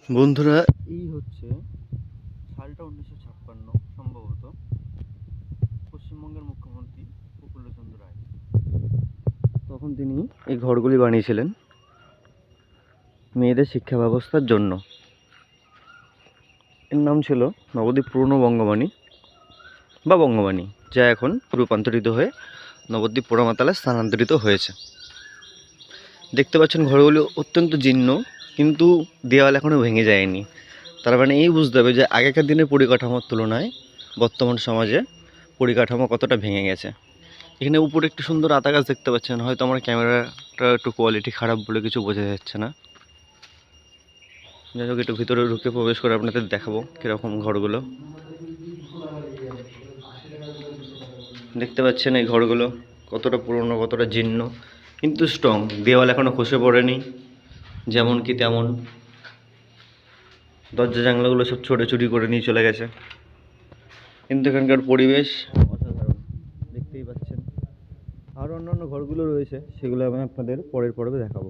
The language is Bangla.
বন্ধুরা, এই হচ্ছে সালটা 1956 সম্ভবত। পশ্চিমবঙ্গের মুখ্যমন্ত্রী প্রফুল্লচন্দ্র রায় তখন তিনি এই ঘরগুলি বানিয়েছিলেন মেয়েদের শিক্ষা ব্যবস্থার জন্য। এর নাম ছিল নবদ্বীপ পুরনো বঙ্গবাণী বা বঙ্গবাণী, যা এখন রূপান্তরিত হয়ে নবদ্বীপ পোড়ামাতালায় স্থানান্তরিত হয়েছে। দেখতে পাচ্ছেন ঘরগুলি অত্যন্ত জীর্ণ, কিন্তু দেওয়াল এখনও ভেঙে যায়নি। তার মানে এই বুঝতে হবে যে আগেকার দিনের পরিকাঠামোর তুলনায় বর্তমান সমাজে পরিকাঠামো কতটা ভেঙে গেছে। এখানে উপরে একটু সুন্দর আতা গাছ দেখতে পাচ্ছেন। হয়তো আমার ক্যামেরাটা একটু কোয়ালিটি খারাপ বলে কিছু বোঝা যাচ্ছে না। যাই হোক, একটু ভিতরে ঢুকে প্রবেশ করে আপনাদের দেখাবো কীরকম ঘরগুলো। দেখতে পাচ্ছেন এই ঘরগুলো কতটা পুরনো, কতটা জীর্ণ, কিন্তু স্ট্রং। দেওয়াল এখনও খসে পড়েনি, যেমন কি তেমন। দরজা জানলাগুলো সব ছোটাছুটি করে নিয়ে চলে গেছে, কিন্তু এখানকার পরিবেশ অসাধারণ, দেখতেই পাচ্ছেন। আরও অন্যান্য ঘরগুলো রয়েছে, সেগুলো আমি আপনাদের পরের পর্বে দেখাবো।